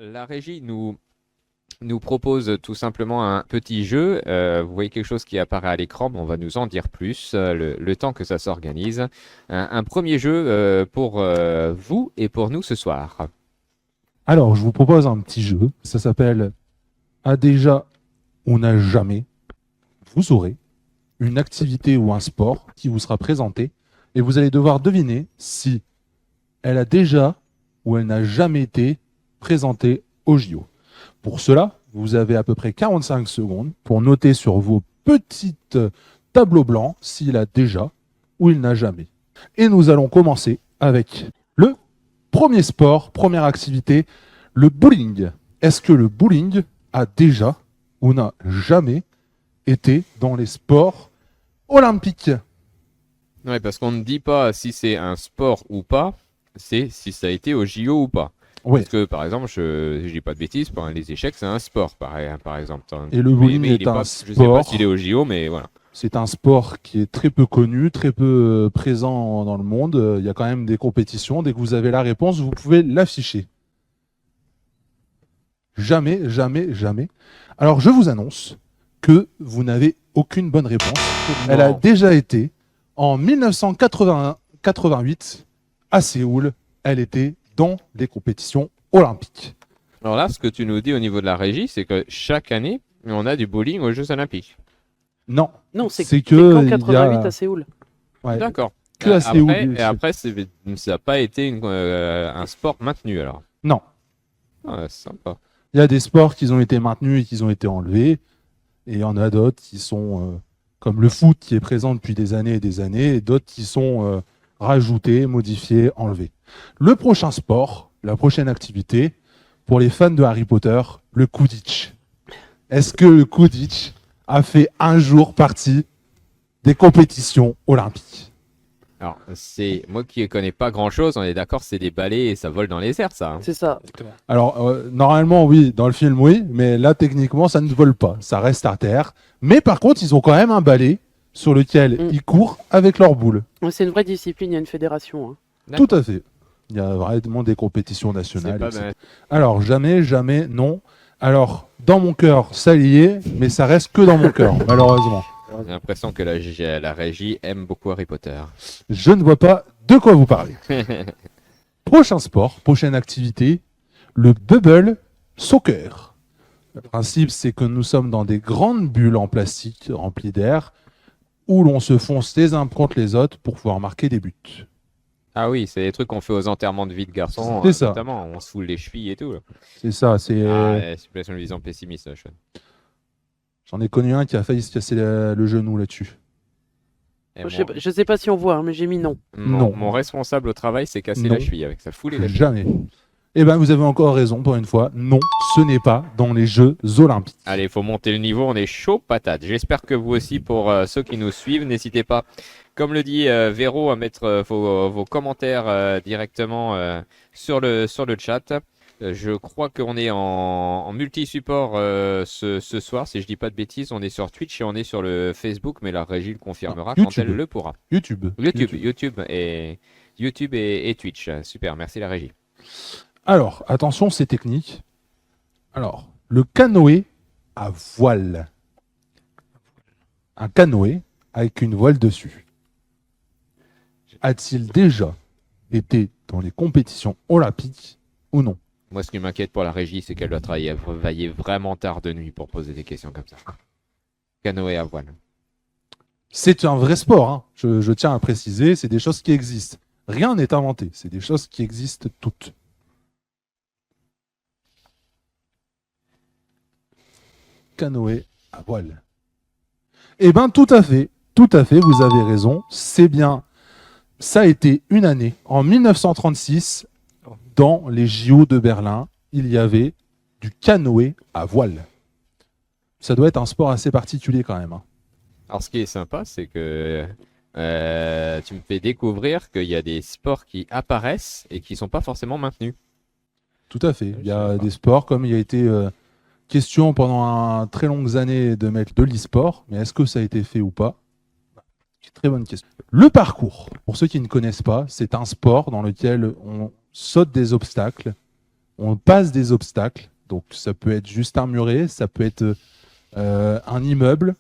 La régie nous propose tout simplement un petit jeu. Vous voyez quelque chose qui apparaît à l'écran, mais on va nous en dire plus le temps que ça s'organise. Un premier jeu pour vous et pour nous ce soir. Alors, je vous propose un petit jeu. Ça s'appelle A déjà ou n'a jamais. Vous aurez une activité ou un sport qui vous sera présenté et vous allez devoir deviner si elle a déjà ou elle n'a jamais été présentée au JO. Pour cela, vous avez à peu près 45 secondes pour noter sur vos petites tableaux blancs s'il a déjà ou il n'a jamais. Et nous allons commencer avec le premier sport, première activité, le bowling. Est-ce que le bowling a déjà ou n'a jamais été dans les sports olympiques? Ouais, parce qu'on ne dit pas si c'est un sport ou pas, c'est si ça a été au JO ou pas. Oui. Parce que par exemple, je dis pas de bêtises, les échecs c'est un sport, par exemple. Et le bowling Mais il est est un pas, je sais pas sport. s'il est au JO, mais voilà. C'est un sport qui est très peu connu, très peu présent dans le monde. Il y a quand même des compétitions. Dès que vous avez la réponse, vous pouvez l'afficher. Jamais, jamais, jamais. Alors, je vous annonce que vous n'avez aucune bonne réponse. Elle a Non. déjà été en 1988 à Séoul. Elle était dans les compétitions olympiques. Alors là, ce que tu nous dis au niveau de la régie, c'est que chaque année, on a du bowling aux Jeux Olympiques. Non, Non, c'est c'est que qu'en il y a- 88 à Séoul. ouais, D'accord. que à Séoul. Après, ça n'a pas été un sport maintenu alors. Non, Ah, sympa. il y a des sports qui ont été maintenus et qui ont été enlevés. Et il y en a d'autres qui sont comme le foot qui est présent depuis des années et des années, et d'autres qui sont rajoutés, modifiés, enlevés. Le prochain sport, la prochaine activité, pour les fans de Harry Potter, le Quidditch. Est-ce que le Quidditch a fait un jour partie des compétitions olympiques? Alors, c'est moi qui ne connais pas grand-chose, on est d'accord, c'est des balais et ça vole dans les airs, ça. Hein. C'est ça. Alors, normalement, oui, dans le film, oui, mais là, techniquement, ça ne vole pas. Ça reste à terre. Mais par contre, ils ont quand même un balai sur lequel ils courent avec leur boule. C'est une vraie discipline, il y a une fédération. Hein. Tout à fait. Il y a vraiment des compétitions C'est nationales. pas etc. mal. Alors, jamais, jamais, non. Alors, dans mon cœur, ça y est, mais ça reste que dans mon cœur, malheureusement. J'ai l'impression que la régie aime beaucoup Harry Potter. Je ne vois pas de quoi vous parlez. Prochain sport, prochaine activité, le bubble soccer. Le principe, c'est que nous sommes dans des grandes bulles en plastique remplies d'air où l'on se fonce les uns contre les autres pour pouvoir marquer des buts. Ah oui, c'est des trucs qu'on fait aux enterrements de vie de garçons, C'est ça. notamment. On se fout les chevilles et tout. Là. C'est ça, c'est... Simulation de vision pessimiste, Sean. J'en ai connu un qui a failli se casser le genou là-dessus. Et Je sais pas si on voit, hein, mais j'ai mis non. Non. Mon responsable au travail s'est cassé Non. la cheville avec sa foule et la cheville. Jamais. Eh bien, vous avez encore raison pour une fois. Non, ce n'est pas dans les Jeux Olympiques. Allez, il faut monter le niveau, on est chaud patate. J'espère que vous aussi, pour ceux qui nous suivent, n'hésitez pas, comme le dit Véro, à mettre vos commentaires directement sur le chat. Je crois qu'on est en multi-support ce soir, si je dis pas de bêtises. On est sur Twitch et on est sur le Facebook, mais la régie le confirmera quand YouTube. elle le pourra. YouTube. YouTube et Twitch. Super, merci la régie. Alors, attention, c'est technique. Alors, le canoë à voile. Un canoë avec une voile dessus. A-t-il déjà été dans les compétitions olympiques ou non? Moi, ce qui m'inquiète pour la régie, c'est qu'elle doit travailler vraiment tard de nuit pour poser des questions comme ça. Canoë à voile. C'est un vrai sport, hein. Je tiens à préciser, c'est des choses qui existent. Rien n'est inventé, c'est des choses qui existent toutes. Canoë à voile. Eh bien, tout à fait, vous avez raison. C'est bien, ça a été une année, en 1936, dans les JO de Berlin, il y avait du canoë à voile. Ça doit être un sport assez particulier quand même. Hein. Alors, ce qui est sympa, c'est que tu me fais découvrir qu'il y a des sports qui apparaissent et qui ne sont pas forcément maintenus. Tout à fait. Il y a des sports, comme il y a été question pendant très longues années de mettre de l'e-sport, mais est-ce que ça a été fait ou pas? Très bonne question. Le parcours, pour ceux qui ne connaissent pas, c'est un sport dans lequel on saute des obstacles On passe des obstacles. Donc ça peut être juste un muret, ça peut être un immeuble.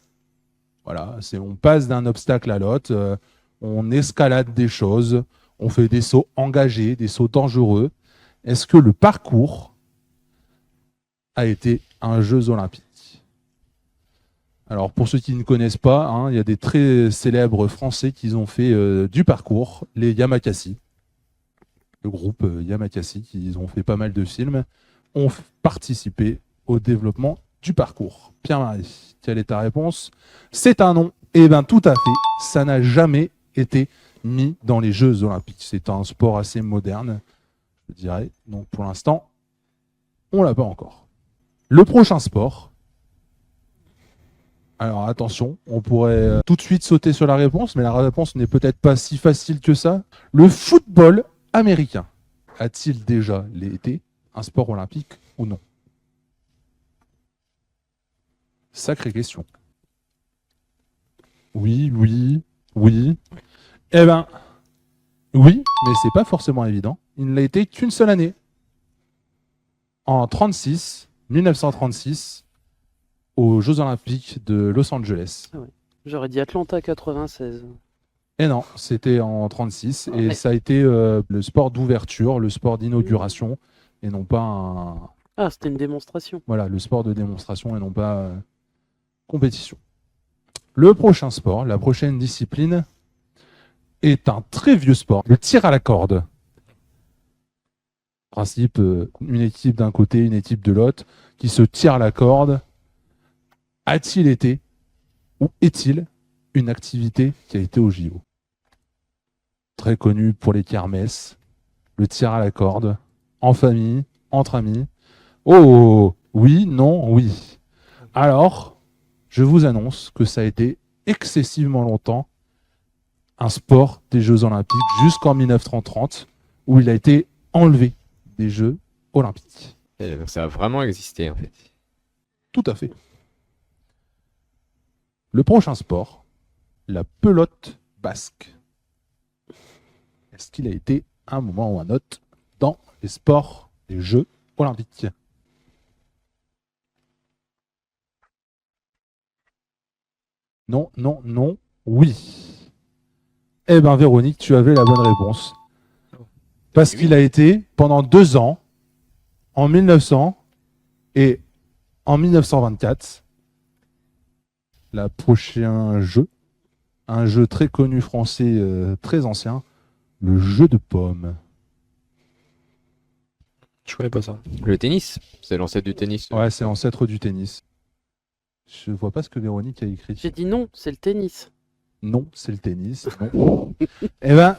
Voilà, on passe d'un obstacle à l'autre, on escalade des choses, on fait des sauts engagés, des sauts dangereux. Est-ce que le parcours a été un Jeux olympiques? Alors pour ceux qui ne connaissent pas, hein, il y a des très célèbres Français qui ont fait du parcours, les Yamakasi. Le groupe Yamakasi, qui ont fait pas mal de films, ont participé au développement du parcours. Pierre-Marie, quelle est ta réponse? C'est un non. Eh bien, tout à fait. Ça n'a jamais été mis dans les Jeux olympiques. C'est un sport assez moderne, je dirais. Donc, pour l'instant, on l'a pas encore. Le prochain sport. Alors, attention, on pourrait tout de suite sauter sur la réponse, mais la réponse n'est peut-être pas si facile que ça. Le football américain a-t-il déjà été un sport olympique ou non? Sacrée question. Oui, oui, oui. Eh ben, oui, mais c'est pas forcément évident. Il ne l'a été qu'une seule année. En 1936, aux Jeux Olympiques de Los Angeles. Ah ouais. J'aurais dit Atlanta 96. Et non, c'était en 36 et Ouais. ça a été le sport d'ouverture, le sport d'inauguration et non pas Ah, c'était une démonstration. voilà, le sport de démonstration et non pas compétition. Le prochain sport, la prochaine discipline est un très vieux sport, le tir à la corde. Principe, une équipe d'un côté, une équipe de l'autre, qui se tire à la corde. A-t-il été ou est-il une activité qui a été au JO? Très connu pour les kermesses, le tir à la corde, en famille, entre amis. Oh, oui, non, oui. Alors, je vous annonce que ça a été excessivement longtemps un sport des Jeux Olympiques jusqu'en 1930, où il a été enlevé des Jeux Olympiques. Et donc ça a vraiment existé en fait. Tout à fait. Le prochain sport, la pelote basque. Est-ce qu'il a été à un moment ou un autre dans les sports des Jeux Olympiques? Non, non, non, oui. Eh bien, Véronique, tu avais la bonne réponse. Parce qu'il a été pendant 2 ans, en 1900 et en 1924, la prochain jeu, un jeu très connu français, très ancien, le jeu de pommes. Je connais pas ça. Le tennis, c'est l'ancêtre du tennis. Ouais, c'est l'ancêtre du tennis. Je vois pas ce que Véronique a écrit. J'ai dit non, c'est le tennis. Non, c'est le tennis. Non. Eh ben,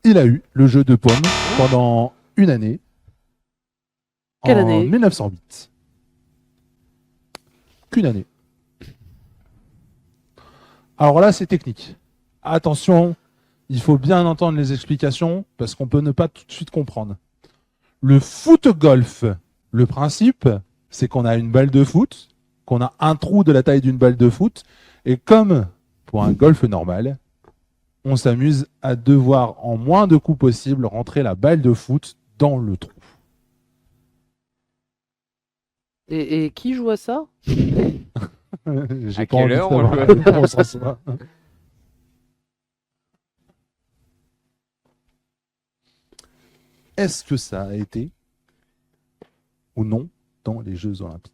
il a eu le jeu de pommes pendant une année. Quelle en année 1908. Qu'une année. Alors là, c'est technique. Attention, il faut bien entendre les explications parce qu'on peut ne pas tout de suite comprendre. Le foot-golf, le principe, c'est qu'on a une balle de foot, qu'on a un trou de la taille d'une balle de foot, et comme pour un golf normal, on s'amuse à devoir, en moins de coups possible, rentrer la balle de foot dans le trou. Et qui joue à ça? J'ai À pas quelle envie heure de on savoir joue à la réponse en soi. Est-ce que ça a été ou non dans les Jeux Olympiques?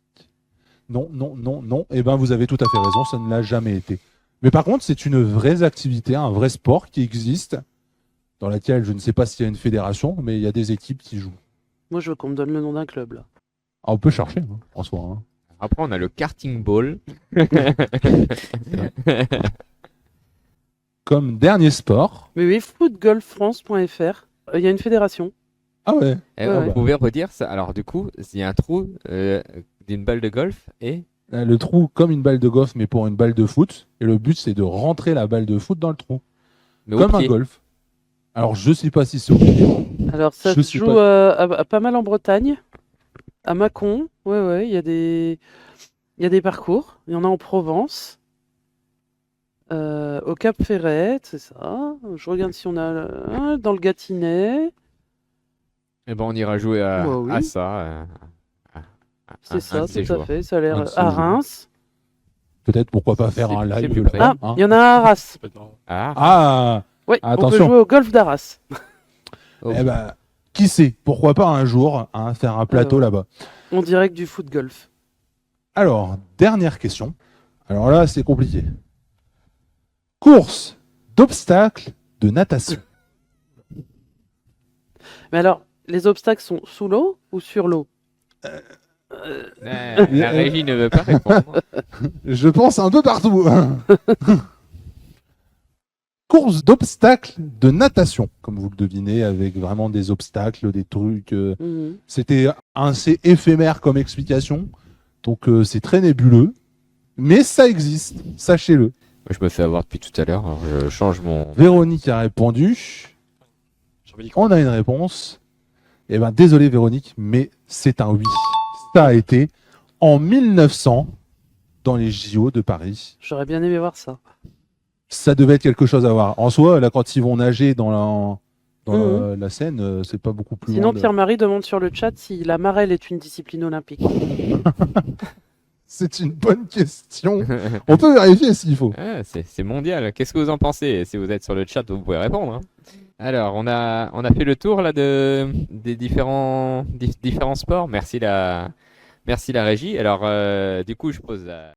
Non, non, non, non. Eh bien, vous avez tout à fait raison, ça ne l'a jamais été. Mais par contre, c'est une vraie activité, un vrai sport qui existe, dans laquelle je ne sais pas s'il y a une fédération, mais il y a des équipes qui jouent. Moi, je veux qu'on me donne le nom d'un club, là. Ah, on peut chercher, hein, en soi. Hein. Après, on a le karting ball. Comme dernier sport. Mais oui, footgolffrance.fr. Il y a une fédération. Ah ouais. Eh, Ouais, vous ouais. pouvez redire ça? Alors, du coup, il y a un trou d'une balle de golf et. Le trou comme une balle de golf, mais pour une balle de foot. Et le but, c'est de rentrer la balle de foot dans le trou. Mais au Comme un pied. golf. Alors, je sais pas si c'est au pied. Alors, ça Je se sais joue pas. à pas mal en Bretagne, à Mâcon. Ouais, ouais, il y a des parcours. Il y en a en Provence, au Cap Ferret, c'est ça. Je regarde si on a dans le Gâtinais. Eh ben, on ira jouer Bah oui. à ça. C'est un ça, de ces tout à jours. fait. Ça a Un l'air de ces à jours. Reims. Peut-être pourquoi pas faire un C'est live prêt. là-bas. Ah, hein. il y en a un à Arras. Ah, Ah, Oui, on peut Attention. jouer au golf d'Arras. oh. eh ben, qui sait, pourquoi pas un jour hein, faire un plateau Alors. là-bas. On dirait que du foot golf. Alors, dernière question. Alors là, c'est compliqué. Course d'obstacles de natation. Mais alors, les obstacles sont sous l'eau ou sur l'eau? La régie ne veut pas répondre. Je pense un peu partout. Course d'obstacles de natation, comme vous le devinez, avec vraiment des obstacles, des trucs. Mhm. C'était assez éphémère comme explication, donc c'est très nébuleux, mais ça existe, sachez-le. Je me fais avoir depuis tout à l'heure, alors je change mon. Véronique a répondu. On a une réponse. Eh ben désolé Véronique, mais c'est un oui. Ça a été en 1900 dans les JO de Paris. J'aurais bien aimé voir ça. Ça devait être quelque chose à voir. En soi, là, quand ils vont nager dans la Seine, c'est pas beaucoup plus Sinon, loin de- Pierre-Marie demande sur le chat si la marelle est une discipline olympique. C'est une bonne question. On peut vérifier s'il faut. Ah, c'est mondial. Qu'est-ce que vous en pensez? Si vous êtes sur le chat, vous pouvez répondre, hein. Alors, on a fait le tour là des différents sports. Merci la régie. Alors, du coup, je pose